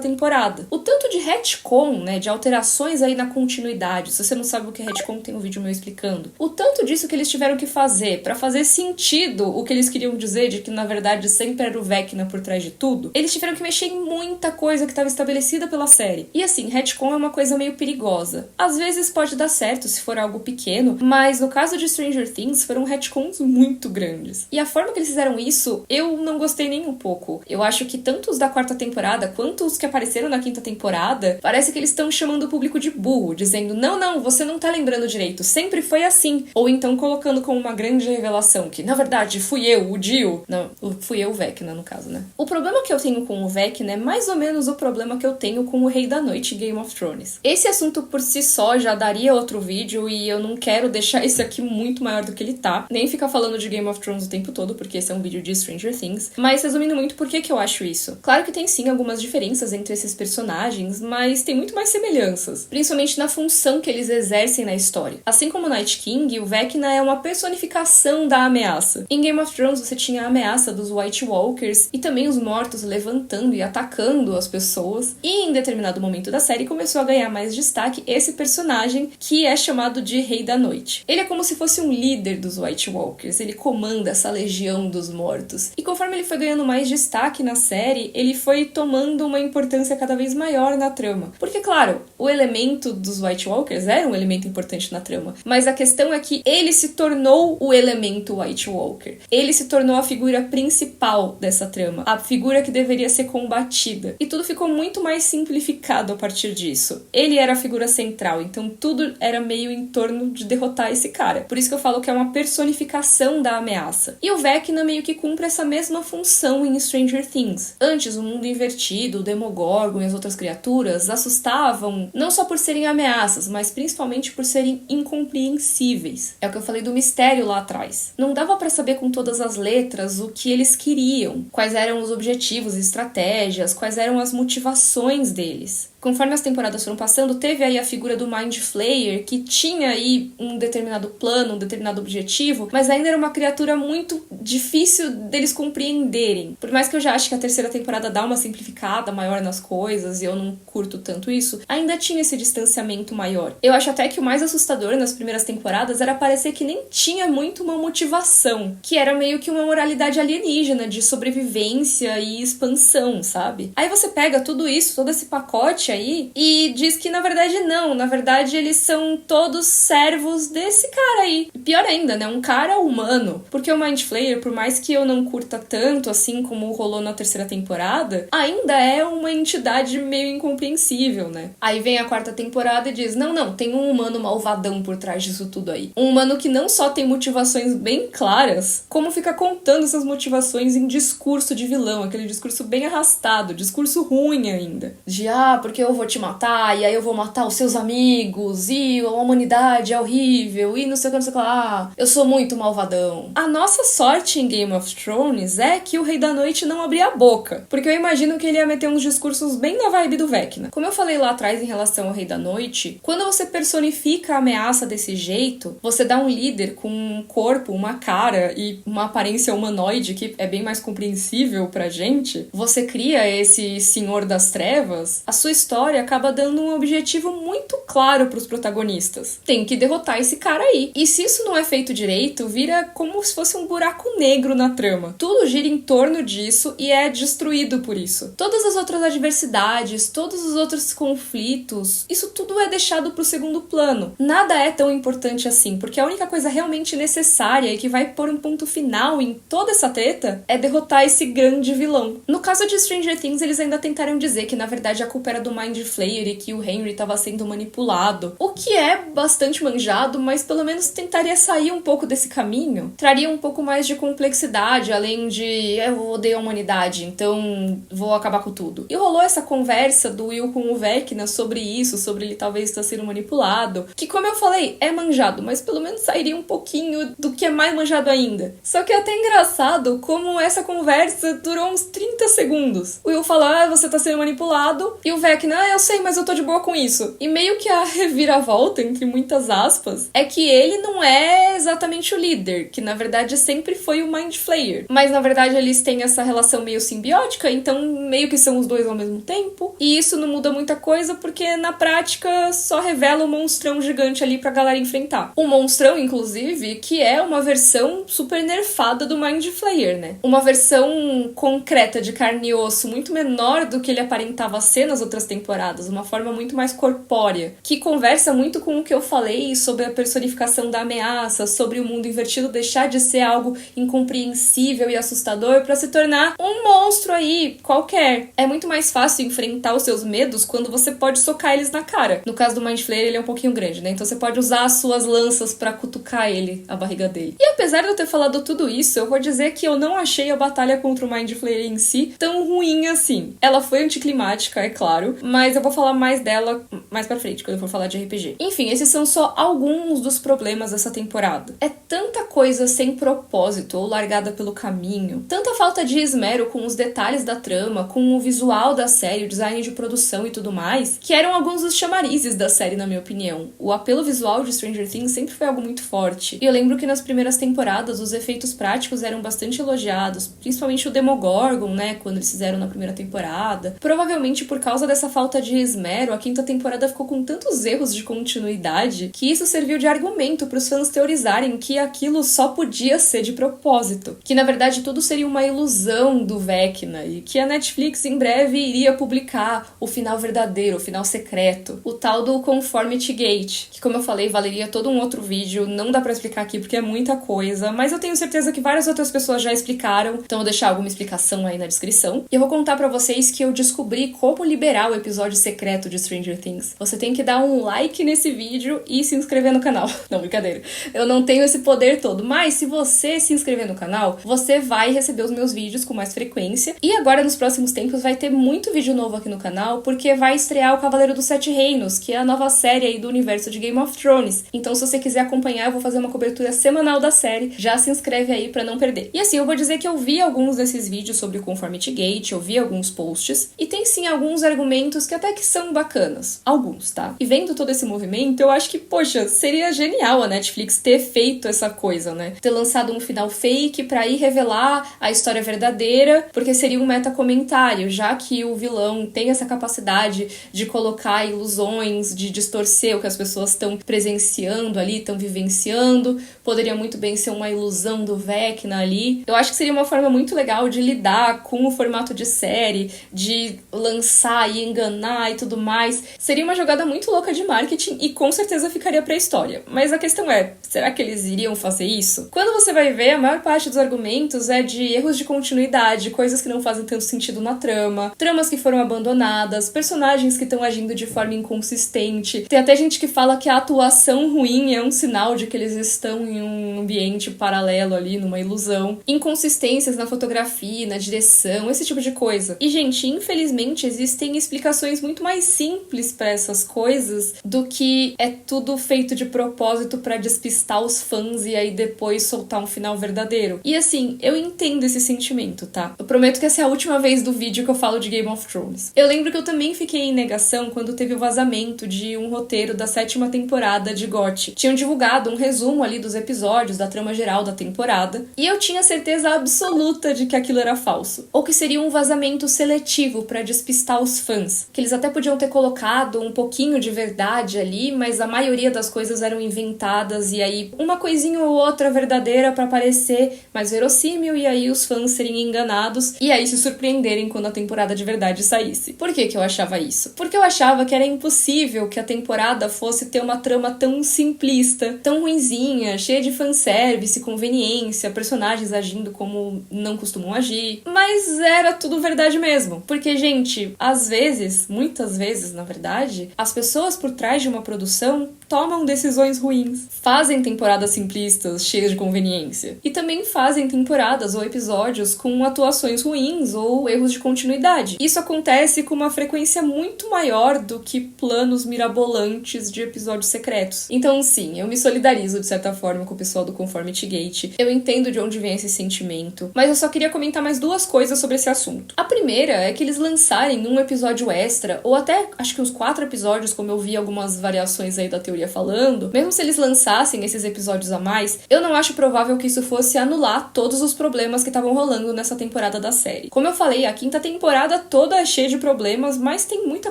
temporada. O tanto de retcon, né, de alterações aí na continuidade, se você não sabe o que é retcon, tem um vídeo meu explicando. O tanto disso que eles tiveram que fazer pra fazer sentido o que eles queriam dizer de que na verdade sempre era o Vecna por trás de tudo, eles tiveram que mexer em muita coisa que estava estabelecida pela série. E assim, retcon é uma coisa meio perigosa. Às vezes pode dar certo se for algo pequeno, mas no caso de Stranger Things foram retcons muito grandes. E a forma que eles fizeram isso, eu não gostei nem um pouco. Eu acho que tanto os da quarta temporada quanto os que apareceram na quinta temporada, parece que eles estão chamando o público de burro, dizendo, não, você não tá lembrando direito, sempre foi assim. Ou então colocando como uma grande revelação que, na verdade, fui eu, o Jill. Não, fui eu, o Vecna, no caso, né? O problema que eu tenho com o Vecna é mais ou menos o problema que eu tenho com o Rei da Noite Game of Thrones. Esse assunto por si só já daria outro vídeo e eu não quero deixar esse aqui muito maior do que ele tá, nem ficar falando de Game of Thrones o tempo todo, porque esse é um vídeo de Stranger Things, mas resumindo muito, por que eu acho isso? Claro que tem sim algumas diferenças entre esses personagens, mas tem muito mais semelhanças, principalmente na função que eles exercem na história. Assim como o Night King, o Vecna é uma personificação da ameaça. Em Game of Thrones você tinha a ameaça dos White Walkers e também os mortos levantando e atacando as pessoas, e em determinado momento da série começou a ganhar mais destaque esse personagem que é chamado de Rei da Noite. Ele é como se fosse um líder dos White Walkers, ele comanda essa legião dos mortos. E conforme ele foi ganhando mais destaque na série, ele foi tomando uma importância cada vez maior na trama. Porque, claro, o elemento dos White Walkers era um elemento importante na trama, mas a questão é que ele se tornou o elemento White Walker. Ele se tornou a figura principal dessa trama, a figura que deveria ser combatida. E tudo ficou muito mais simplificado a partir disso. Ele era a figura central, então tudo era meio em torno de derrotar esse cara. Por isso que eu falo que é uma personificação da ameaça. E o Vecna meio que cumpre essa mesma função em Stranger Things. Antes, o mundo invertido, o Demogorgon e as outras criaturas assustavam não só por serem ameaças, mas principalmente por serem incompreensíveis. É o que eu falei do mistério lá atrás. Não dava pra saber com todas as letras o que eles queriam, quais eram os objetivos e estratégias, quais eram as motivações deles. Conforme as temporadas foram passando, teve aí a figura do Mind Flayer, que tinha aí um determinado plano, um determinado objetivo, mas ainda era uma criatura muito difícil deles compreenderem. Por mais que eu já ache que a terceira temporada dá uma simplificada maior nas coisas, e eu não curto tanto isso, ainda tinha esse distanciamento maior. Eu acho até que o mais assustador nas primeiras temporadas era parecer que nem tinha muito uma motivação, que era meio que uma moralidade alienígena, de sobrevivência e expansão, sabe? Aí você pega tudo isso, todo esse pacote aí, e diz que na verdade não, na verdade eles são todos servos desse cara aí. E pior ainda, né? Um cara humano. Porque o Mind Flayer, por mais que eu não curta tanto, assim como rolou na terceira temporada, ainda é uma entidade meio incompreensível, né? Aí vem a quarta temporada e diz, não, tem um humano malvadão por trás disso tudo aí. Um humano que não só tem motivações bem claras, como fica contando essas motivações em discurso de vilão, aquele discurso bem arrastado, discurso ruim ainda. De, porque eu vou te matar, e aí eu vou matar os seus amigos, e a humanidade é horrível, e não sei o que, não sei o que lá. Eu sou muito malvadão. A nossa sorte em Game of Thrones é que o Rei da Noite não abria a boca, porque eu imagino que ele ia meter uns discursos bem na vibe do Vecna. Como eu falei lá atrás em relação ao Rei da Noite, quando você personifica a ameaça desse jeito, você dá um líder com um corpo, uma cara e uma aparência humanoide que é bem mais compreensível pra gente, você cria esse Senhor das Trevas, a sua história acaba dando um objetivo muito claro pros protagonistas. Tem que derrotar esse cara aí. E se isso não é feito direito, vira como se fosse um buraco negro na trama. Tudo gira em torno disso e é destruído por isso. Todas as outras adversidades, todos os outros conflitos, isso tudo é deixado pro segundo plano. Nada é tão importante assim, porque a única coisa realmente necessária e que vai pôr um ponto final em toda essa treta é derrotar esse grande vilão. No caso de Stranger Things, eles ainda tentaram dizer que na verdade a culpa era do Mind Flayer e que o Henry estava sendo manipulado, o que é bastante manjado, mas pelo menos tentaria sair um pouco desse caminho, traria um pouco mais de complexidade, além de eu odeio a humanidade, então vou acabar com tudo. E rolou essa conversa do Will com o Vecna sobre isso, sobre ele talvez estar sendo manipulado, que como eu falei, é manjado, mas pelo menos sairia um pouquinho do que é mais manjado ainda. Só que é até engraçado como essa conversa durou uns 30 segundos. O Will fala, você tá sendo manipulado, e o Vecna, eu sei, mas eu tô de boa com isso. E meio que a reviravolta, entre muitas aspas, é que ele não é exatamente o líder, que na verdade sempre foi o Mind Flayer. Mas na verdade eles têm essa relação meio simbiótica, então meio que são os dois ao mesmo tempo. E isso não muda muita coisa, porque na prática só revela o monstrão gigante ali pra galera enfrentar. O monstrão, inclusive, que é uma versão super nerfada do Mind Flayer, né? Uma versão concreta de carne e osso, muito menor do que ele aparentava ser nas outras temporadas, uma forma muito mais corpórea, que conversa muito com o que eu falei sobre a personificação da ameaça, sobre o mundo invertido deixar de ser algo incompreensível e assustador para se tornar um monstro aí, qualquer. É muito mais fácil enfrentar os seus medos quando você pode socar eles na cara. No caso do Mind Flayer, ele é um pouquinho grande, né? Então você pode usar as suas lanças pra cutucar ele, a barriga dele. E apesar de eu ter falado tudo isso, eu vou dizer que eu não achei a batalha contra o Mind Flayer em si tão ruim assim. Ela foi anticlimática, é claro, mas eu vou falar mais dela mais pra frente, quando eu for falar de RPG. Enfim, esses são só alguns dos problemas dessa temporada. É tanta coisa sem propósito ou largada pelo caminho, tanta falta de esmero com os detalhes da trama, com o visual da série, o design de produção e tudo mais, que eram alguns dos chamarizes da série, na minha opinião. O apelo visual de Stranger Things sempre foi algo muito forte. E eu lembro que nas primeiras temporadas os efeitos práticos eram bastante elogiados, principalmente o Demogorgon, né, quando eles fizeram na primeira temporada. Provavelmente por causa dessa falta de esmero, a quinta temporada ficou com tantos erros de continuidade que isso serviu de argumento para os fãs teorizarem que aquilo só podia ser de propósito. Que na verdade tudo seria uma ilusão do Vecna e que a Netflix em breve iria publicar o final verdadeiro, o final secreto, o tal do Conformity Gate, que como eu falei, valeria todo um outro vídeo, não dá pra explicar aqui porque é muita coisa, mas eu tenho certeza que várias outras pessoas já explicaram, então eu vou deixar alguma explicação aí na descrição. E eu vou contar pra vocês que eu descobri como liberar o episódio secreto de Stranger Things. Você tem que dar um like nesse vídeo e se inscrever no canal. Não, brincadeira. Eu não tenho esse poder todo, mas se você se inscrever no canal, você vai receber os meus vídeos com mais frequência. E agora, nos próximos tempos, vai ter muito vídeo novo aqui no canal, porque vai estrear o Cavaleiro dos Sete Reinos, que é a nova série aí do universo de Game of Thrones. Então, se você quiser acompanhar, eu vou fazer uma cobertura semanal da série. Já se inscreve aí pra não perder. E assim, eu vou dizer que eu vi alguns desses vídeos sobre o Conformity Gate, eu vi alguns posts, e tem sim alguns argumentos momentos que até que são bacanas. Alguns, tá? E vendo todo esse movimento, eu acho que, poxa, seria genial a Netflix ter feito essa coisa, né? Ter lançado um final fake pra ir revelar a história verdadeira, porque seria um meta-comentário, já que o vilão tem essa capacidade de colocar ilusões, de distorcer o que as pessoas estão presenciando ali, estão vivenciando. Poderia muito bem ser uma ilusão do Vecna ali. Eu acho que seria uma forma muito legal de lidar com o formato de série, de lançar e enganar e tudo mais. Seria uma jogada muito louca de marketing e com certeza ficaria pra história. Mas a questão é, será que eles iriam fazer isso? Quando você vai ver, a maior parte dos argumentos é de erros de continuidade, coisas que não fazem tanto sentido na trama, tramas que foram abandonadas, personagens que estão agindo de forma inconsistente. Tem até gente que fala que a atuação ruim é um sinal de que eles estão em um ambiente paralelo ali, numa ilusão. Inconsistências na fotografia, na direção, esse tipo de coisa. E, gente, infelizmente existem explicações muito mais simples para essas coisas do que é tudo feito de propósito para despistar os fãs e aí depois soltar um final verdadeiro. E assim, eu entendo esse sentimento, tá? Eu prometo que essa é a última vez do vídeo que eu falo de Game of Thrones. Eu lembro que eu também fiquei em negação quando teve o vazamento de um roteiro da 7ª temporada de GOT. Tinham divulgado um resumo ali dos episódios, da trama geral da temporada, e eu tinha certeza absoluta de que aquilo era falso. Ou que seria um vazamento seletivo para despistar os fãs. Que eles até podiam ter colocado um pouquinho de verdade ali, mas a maioria das coisas eram inventadas e aí uma coisinha ou outra verdadeira para parecer mais verossímil e aí os fãs serem enganados e aí se surpreenderem quando a temporada de verdade saísse. Por que eu achava isso? Porque eu achava que era impossível que a temporada fosse ter uma trama tão simplista, tão ruinzinha, cheia de fanservice, conveniência, personagens agindo como não costumam agir. Mas era tudo verdade mesmo. Porque, gente, às vezes, muitas vezes, na verdade, as pessoas por trás de uma produção tomam decisões ruins, fazem temporadas simplistas, cheias de conveniência. E também fazem temporadas ou episódios com atuações ruins ou erros de continuidade. Isso acontece com uma frequência muito maior do que planos mirabolantes de episódios secretos. Então, sim, eu me solidarizo de certa forma com o pessoal do Conformity Gate. Eu entendo de onde vem esse sentimento, mas eu só queria comentar mais duas coisas sobre esse assunto. A primeira é que eles lançarem um episódio extra, ou até acho que uns 4 episódios, como eu vi algumas variações aí da teoria falando, mesmo se eles lançassem esses episódios a mais, eu não acho provável que isso fosse anular todos os problemas que estavam rolando nessa temporada da série. Como eu falei, a 5ª temporada toda é cheia de problemas, mas tem muita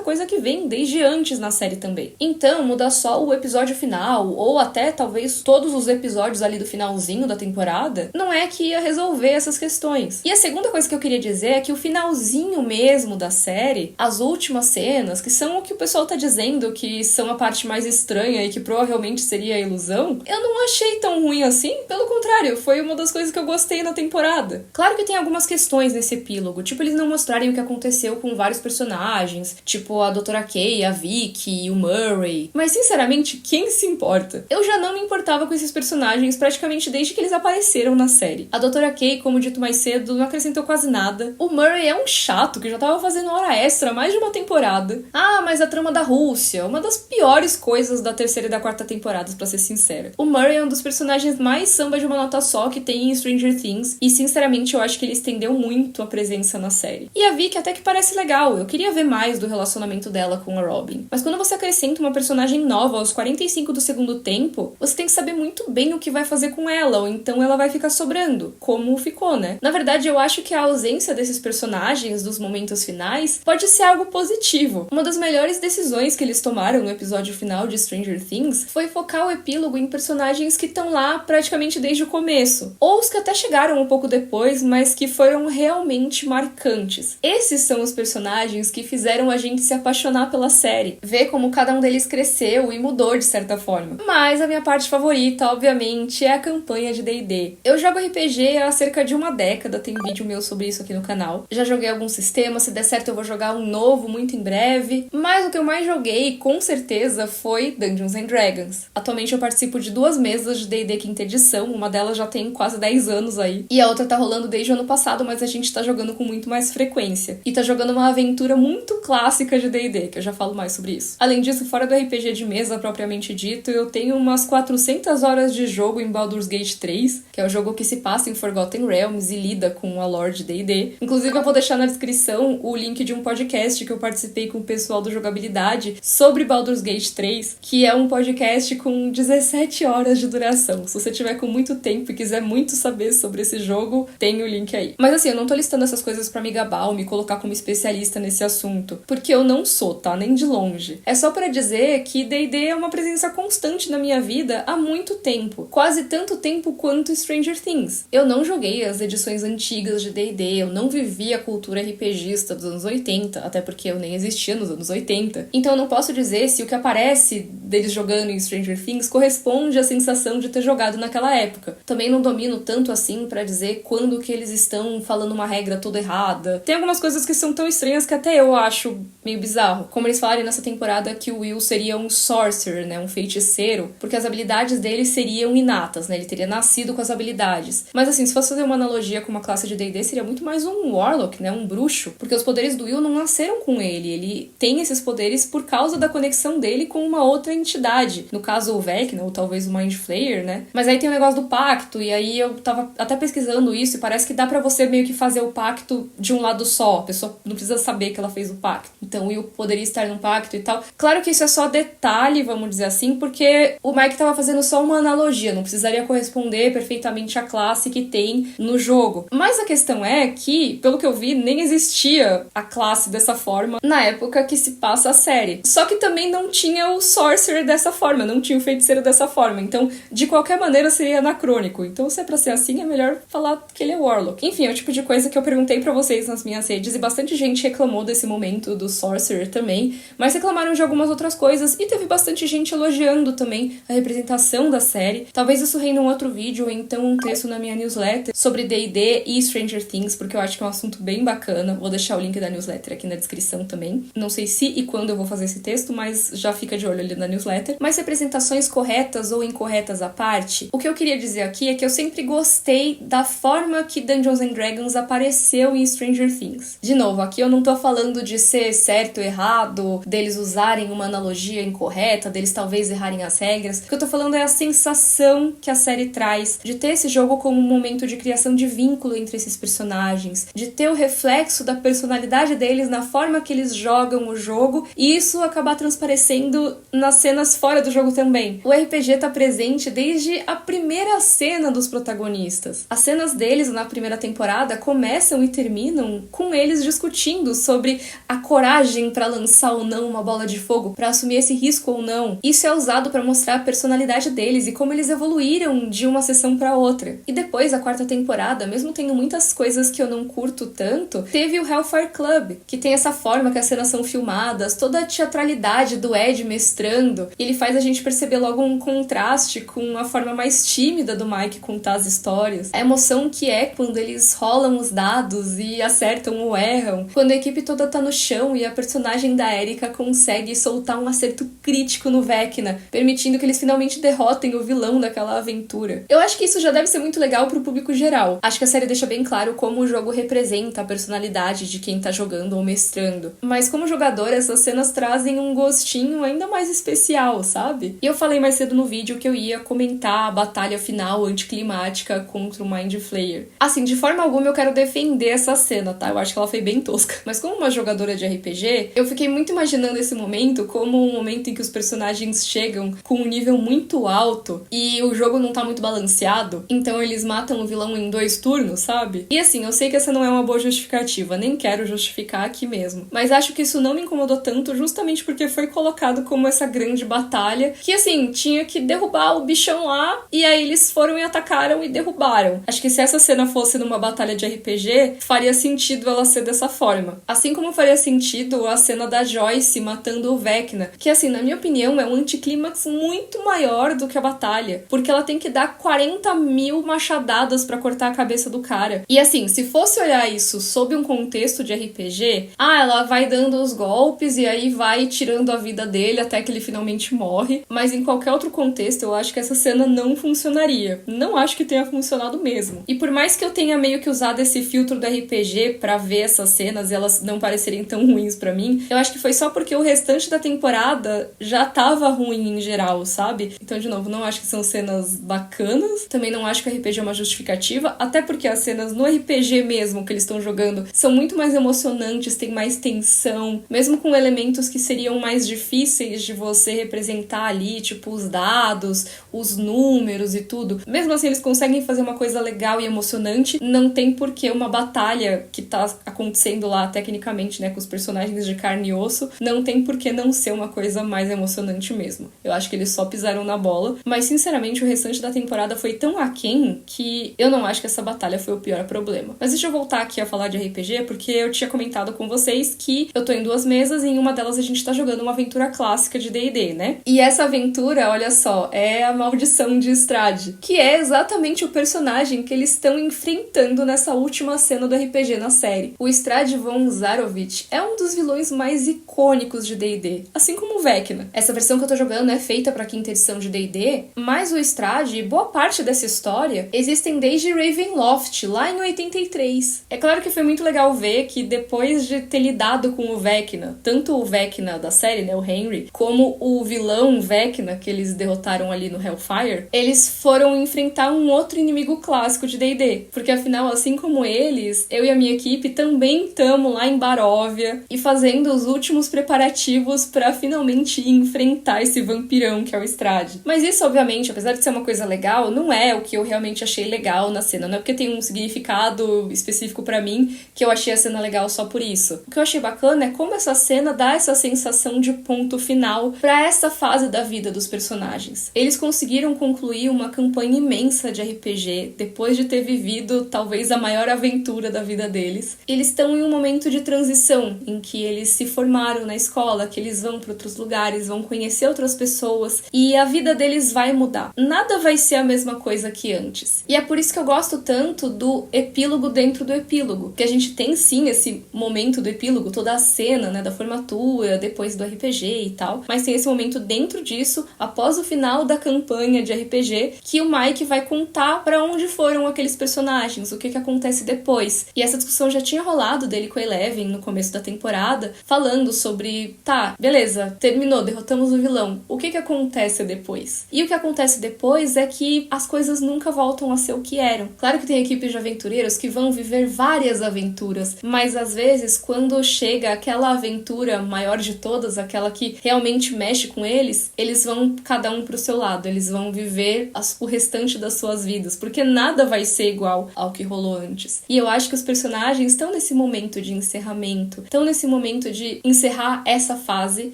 coisa que vem desde antes na série também. Então, mudar só o episódio final, ou até talvez todos os episódios ali do finalzinho da temporada, não é que ia resolver essas questões. E a segunda coisa que eu queria dizer é que o finalzinho mesmo da série, as últimas cenas, que são o que o pessoal tá dizendo que são a parte mais estranha e que provavelmente seria a ilusão, eu não achei tão ruim assim, pelo contrário, foi uma das coisas que eu gostei na temporada. Claro que tem algumas questões nesse epílogo, tipo eles não mostrarem o que aconteceu com vários personagens, tipo a Doutora Kay, a Vicky e o Murray, mas sinceramente, quem se importa? Eu já não me importava com esses personagens praticamente desde que eles apareceram na série. A Doutora Kay, como dito mais cedo, não acrescentou quase nada. O Murray é um chato que já tava fazendo hora extra há mais de uma temporada. Ah, mas a trama da Rússia, uma das piores coisas da 3ª e da 4ª temporadas, pra ser sincera. O Murray é um dos personagens mais samba de uma nota só que tem em Stranger Things, e sinceramente eu acho que ele estendeu muito a presença na série. E a Vicky até que parece legal, eu queria ver mais do relacionamento dela com a Robin. Mas quando você acrescenta uma personagem nova aos 45 do segundo tempo, você tem que saber muito bem o que vai fazer com ela, ou então ela vai ficar sobrando, como ficou, né? Na verdade, eu acho que a ausência desses personagens dos momentos finais pode ser algo positivo. Uma das melhores decisões que eles tomaram no episódio final de Stranger Things foi focar o epílogo em personagens que estão lá praticamente desde o começo, ou os que até chegaram um pouco depois, mas que foram realmente marcantes. Esses são os personagens que fizeram a gente se apaixonar pela série, ver como cada um deles cresceu e mudou de certa forma. Mas a minha parte favorita, obviamente, é a campanha de D&D. Eu jogo RPG há cerca de uma década, tem vídeo meu sobre isso aqui no canal. Já joguei alguns sistemas, se der certo eu vou jogar um novo muito em breve, mas o que eu mais joguei, com certeza, foi Dungeons Dungeons and Dragons. Atualmente eu participo de 2 mesas de D&D quinta edição, uma delas já tem quase 10 anos aí, e a outra tá rolando desde o ano passado, mas a gente tá jogando com muito mais frequência. E tá jogando uma aventura muito clássica de D&D, que eu já falo mais sobre isso. Além disso, fora do RPG de mesa propriamente dito, eu tenho umas 400 horas de jogo em Baldur's Gate 3, que é o jogo que se passa em Forgotten Realms e lida com a lore de D&D. Inclusive, eu vou deixar na descrição o link de um podcast que eu participei com o pessoal do Jogabilidade sobre Baldur's Gate 3, que é um podcast com 17 horas de duração. Se você tiver com muito tempo e quiser muito saber sobre esse jogo, tem o link aí. Mas assim, eu não tô listando essas coisas pra me gabar ou me colocar como especialista nesse assunto, porque eu não sou, tá? Nem de longe. É só pra dizer que D&D é uma presença constante na minha vida há muito tempo. Quase tanto tempo quanto Stranger Things. Eu não joguei as edições antigas de D&D, eu não vivi a cultura RPGista dos anos 80, até porque eu nem existia nos anos 80. Então eu não posso dizer se o que aparece deles jogando em Stranger Things corresponde à sensação de ter jogado naquela época. Também não domino tanto assim pra dizer quando que eles estão falando uma regra toda errada. Tem algumas coisas que são tão estranhas que até eu acho meio bizarro. Como eles falarem nessa temporada que o Will seria um sorcerer, né? Um feiticeiro, porque as habilidades dele seriam inatas, né? Ele teria nascido com as habilidades. Mas assim, se fosse fazer uma analogia com uma classe de D&D, seria muito mais um warlock, né? Um bruxo. Porque os poderes do Will não nasceram com ele. Ele tem esses poderes por causa da conexão dele com uma outra entidade. No caso, o Vecna, ou talvez o Mind Flayer, né? Mas aí tem o negócio do pacto, e aí eu tava até pesquisando isso, e parece que dá pra você meio que fazer o pacto de um lado só. A pessoa não precisa saber que ela fez o pacto. Então o Will poderia estar num pacto e tal. Claro que isso é só detalhe, vamos dizer assim, porque o Mike tava fazendo só uma analogia, não precisaria corresponder perfeitamente à classe que tem no jogo. Mas a questão é que, pelo que eu vi, nem existia a classe dessa forma na época que se passa a série. Só que também não tinha o Sorcerer dessa forma, não tinha o feiticeiro dessa forma. Então, de qualquer maneira, seria anacrônico. Então, se é pra ser assim, é melhor falar que ele é Warlock. Enfim, é o tipo de coisa que eu perguntei pra vocês nas minhas redes, e bastante gente reclamou desse momento do Sorcerer também, mas reclamaram de algumas outras coisas, e teve bastante gente elogiando também a representação da série. Talvez isso renda um outro vídeo, ou então um texto na minha newsletter sobre D&D e Stranger Things, porque eu acho que é um assunto bem bacana. Vou deixar o link da newsletter aqui na descrição também. Não sei se e quando eu vou fazer esse texto, mas já fica de olho ali na newsletter. Mas representações corretas ou incorretas à parte, o que eu queria dizer aqui é que eu sempre gostei da forma que Dungeons and Dragons apareceu em Stranger Things. De novo, aqui eu não tô falando de ser certo ou errado, deles usarem uma analogia incorreta, deles talvez errarem as regras. O que eu tô falando é a sensação que a série traz de ter esse jogo como um momento de criação de vínculo entre esses personagens, de ter o reflexo da personalidade deles na forma que eles jogam o jogo, e isso acabar transparecendo nas cenas fora do jogo também. O RPG tá presente desde a primeira cena dos protagonistas. As cenas deles na primeira temporada começam e terminam com eles discutindo sobre a coragem pra lançar ou não uma bola de fogo, pra assumir esse risco ou não. Isso é usado pra mostrar a personalidade deles e como eles evoluíram de uma sessão pra outra. E depois, a quarta temporada, mesmo tendo muitas coisas que eu não curto tanto, teve o Hellfire Club, que tem essa forma que as cenas são filmadas, toda a teatralidade do Ed mestrando, e ele faz a gente perceber logo um contraste com a forma mais tímida do Mike contar as histórias. A emoção que é quando eles rolam os dados e acertam ou erram, quando a equipe toda tá no chão e a personagem da Erika consegue soltar um acerto crítico no Vecna, permitindo que eles finalmente derrotem o vilão daquela aventura. Eu acho que isso já deve ser muito legal pro público geral. Acho que a série deixa bem claro como o jogo representa a personalidade de quem tá jogando ou mestrando. Mas como jogador, essas cenas trazem um gostinho ainda mais especial, sabe? E eu falei mais cedo no vídeo que eu ia comentar a batalha final anticlimática contra o Mind Flayer. Assim, de forma alguma eu quero defender essa cena, tá? Eu acho que ela foi bem tosca. Mas como uma jogadora de RPG, eu fiquei muito imaginando esse momento como um momento em que os personagens chegam com um nível muito alto e o jogo não tá muito balanceado, então eles matam o vilão em 2 turnos, sabe? E assim, eu sei que essa não é uma boa justificativa, nem quero justificar aqui mesmo, mas acho que isso não me incomodou tanto justamente porque foi colocado como essa grande batalha que, assim, tinha que derrubar o bichão lá, e aí eles foram e atacaram e derrubaram. Acho que se essa cena fosse numa batalha de RPG, faria sentido ela ser dessa forma. Assim como faria sentido a cena da Joyce matando o Vecna, que, assim, na minha opinião, é um anticlímax muito maior do que a batalha, porque ela tem que dar 40 mil machadadas pra cortar a cabeça do cara. E assim, se fosse olhar isso sob um contexto de RPG, ela vai dando os golpes e aí vai tirando a vida dele até que ele finalmente basicamente morre, mas em qualquer outro contexto eu acho que essa cena não funcionaria. Não acho que tenha funcionado mesmo. E por mais que eu tenha meio que usado esse filtro do RPG pra ver essas cenas e elas não parecerem tão ruins pra mim, eu acho que foi só porque o restante da temporada já tava ruim em geral, sabe? Então, de novo, não acho que são cenas bacanas. Também não acho que o RPG é uma justificativa, até porque as cenas no RPG mesmo que eles estão jogando são muito mais emocionantes, tem mais tensão, mesmo com elementos que seriam mais difíceis de você representar ali, tipo os dados, os números e tudo. Mesmo assim, eles conseguem fazer uma coisa legal e emocionante. Não tem por que uma batalha que tá acontecendo lá tecnicamente, né, com os personagens de carne e osso, não tem por que não ser uma coisa mais emocionante mesmo. Eu acho que eles só pisaram na bola, mas sinceramente o restante da temporada foi tão aquém que eu não acho que essa batalha foi o pior problema. Mas deixa eu voltar aqui a falar de RPG, porque eu tinha comentado com vocês que eu tô em 2 mesas e em uma delas a gente tá jogando uma aventura clássica de D&D, né? E essa aventura, olha só, é a Maldição de Strahd, que é exatamente o personagem que eles estão enfrentando nessa última cena do RPG na série. O Strahd von Zarovich é um dos vilões mais icônicos de D&D, assim como o Vecna. Essa versão que eu tô jogando é feita pra 5ª edição de D&D, mas o Strahd e boa parte dessa história existem desde Ravenloft, lá em 83. É claro que foi muito legal ver que depois de ter lidado com o Vecna, tanto o Vecna da série, né, o Henry, como o vilão Vecna, que eles derrotaram ali no Hellfire, eles foram enfrentar um outro inimigo clássico de D&D. Porque afinal, assim como eles, eu e a minha equipe também estamos lá em Baróvia e fazendo os últimos preparativos pra finalmente enfrentar esse vampirão que é o Strahd. Mas isso, obviamente, apesar de ser uma coisa legal, não é o que eu realmente achei legal na cena. Não é porque tem um significado específico pra mim que eu achei a cena legal só por isso. O que eu achei bacana é como essa cena dá essa sensação de ponto final pra essa fase da vida dos personagens. Eles conseguiram concluir uma campanha imensa de RPG depois de ter vivido talvez a maior aventura da vida deles. Eles estão em um momento de transição em que eles se formaram na escola, que eles vão para outros lugares, vão conhecer outras pessoas e a vida deles vai mudar. Nada vai ser a mesma coisa que antes. E é por isso que eu gosto tanto do epílogo dentro do epílogo, que a gente tem sim esse momento do epílogo, toda a cena, né, da formatura, depois do RPG e tal, mas tem esse momento dentro disso, após o final da campanha de RPG, que o Mike vai contar pra onde foram aqueles personagens, o que acontece depois. E essa discussão já tinha rolado dele com a Eleven no começo da temporada, falando sobre, tá, beleza, terminou, derrotamos o vilão, o que acontece depois? E o que acontece depois é que as coisas nunca voltam a ser o que eram. Claro que tem equipes de aventureiros que vão viver várias aventuras, mas às vezes quando chega aquela aventura maior de todas, aquela que realmente mexe com eles, eles vão cada um pro seu lado, eles vão viver o restante das suas vidas, porque nada vai ser igual ao que rolou antes. E eu acho que os personagens estão nesse momento de encerramento, estão nesse momento de encerrar essa fase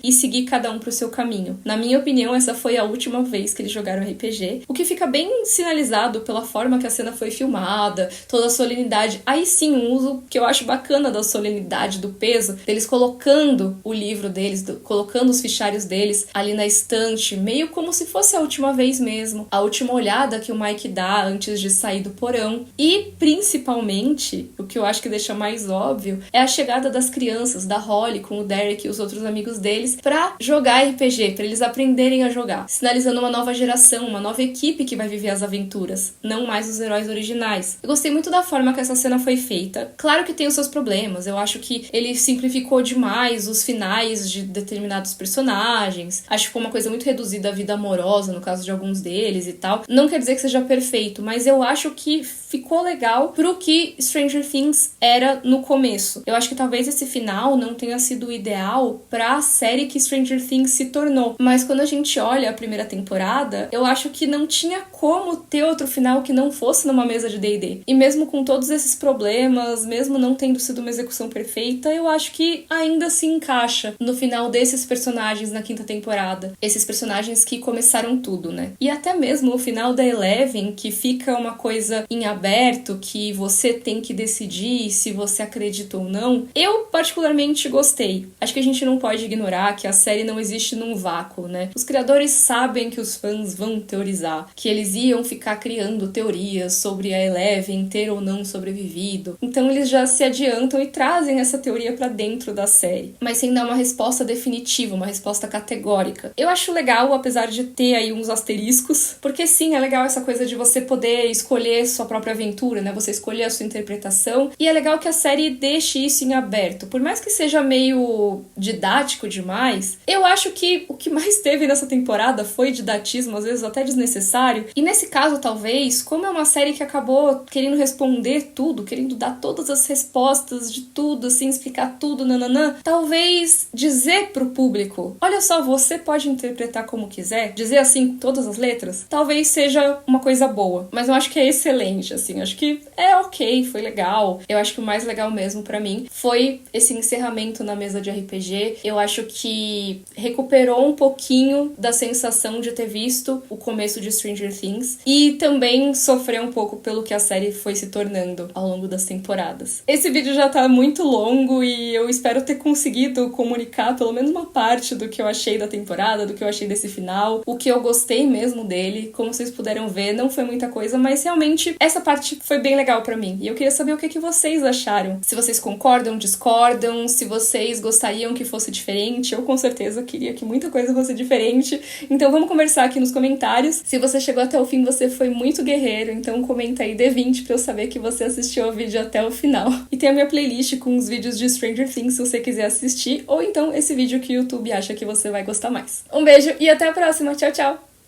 e seguir cada um pro seu caminho. Na minha opinião, essa foi a última vez que eles jogaram RPG, o que fica bem sinalizado pela forma que a cena foi filmada, toda a solenidade. Aí sim, um uso que eu acho bacana da solenidade, do peso, deles colocando o livro deles, colocando os fichários deles ali na estante, meio como se fosse a última vez mesmo, a última olhada que o Mike dá antes de sair do porão. E, principalmente, o que eu acho que deixa mais óbvio, é a chegada das crianças, da Holly com o Derek e os outros amigos deles, pra jogar RPG, pra eles aprenderem a jogar, sinalizando uma nova geração, uma nova equipe que vai viver as aventuras, não mais os heróis originais. Eu gostei muito da forma que essa cena foi feita. Claro que tem os seus problemas, eu acho que ele simplificou demais os finais de determinados personagens, acho que ficou uma coisa muito reduzida à vida amorosa, no caso de alguns deles e tal. Não quer dizer que seja perfeito, mas eu acho que ficou legal pro que Stranger Things era no começo. Eu acho que talvez esse final não tenha sido o ideal pra série que Stranger Things se tornou, mas quando a gente olha a primeira temporada, eu acho que não tinha como ter outro final que não fosse numa mesa de D&D. E mesmo com todos esses problemas, mesmo não tendo sido uma execução perfeita, eu acho que ainda se encaixa no final desses personagens na 5ª temporada. Esses personagens que começaram tudo, né? E até mesmo o final da Eleven, que fica uma coisa em aberto, que você tem que decidir se você acredita ou não, eu particularmente gostei. Acho que a gente não pode ignorar que a série não existe num vácuo, né? Os criadores sabem que os fãs vão teorizar, que eles iam ficar criando teorias sobre a Eleven ter ou não sobrevivido. Então eles já se adiantam e trazem essa teoria pra dentro da série, mas sem dar uma resposta definitiva, uma resposta categórica categórica. Eu acho legal, apesar de ter aí uns asteriscos, porque sim, é legal essa coisa de você poder escolher sua própria aventura, né? Você escolher a sua interpretação, e é legal que a série deixe isso em aberto. Por mais que seja meio didático demais, eu acho que o que mais teve nessa temporada foi didatismo, às vezes até desnecessário, e nesse caso, talvez, como é uma série que acabou querendo responder tudo, querendo dar todas as respostas de tudo, assim, explicar tudo, nananã, talvez dizer pro público, olha só, você pode interpretar como quiser, dizer assim todas as letras, talvez seja uma coisa boa, mas eu acho que é excelente, assim, acho que é ok, foi legal. Eu acho que o mais legal mesmo pra mim foi esse encerramento na mesa de RPG. Eu acho que recuperou um pouquinho da sensação de ter visto o começo de Stranger Things e também sofreu um pouco pelo que a série foi se tornando ao longo das temporadas. Esse vídeo já tá muito longo e eu espero ter conseguido comunicar pelo menos uma parte do que eu achei da temporada, do que eu achei desse final, o que eu gostei mesmo dele. Como vocês puderam ver, não foi muita coisa, mas realmente essa parte foi bem legal pra mim. E eu queria saber o que vocês acharam. Se vocês concordam, discordam, se vocês gostariam que fosse diferente. Eu com certeza queria que muita coisa fosse diferente. Então vamos conversar aqui nos comentários. Se você chegou até o fim, você foi muito guerreiro, então comenta aí D20 pra eu saber que você assistiu o vídeo até o final. E tem a minha playlist com os vídeos de Stranger Things se você quiser assistir, ou então esse vídeo que o YouTube acha que você vai gostar mais. Um beijo e até a próxima. Tchau, tchau!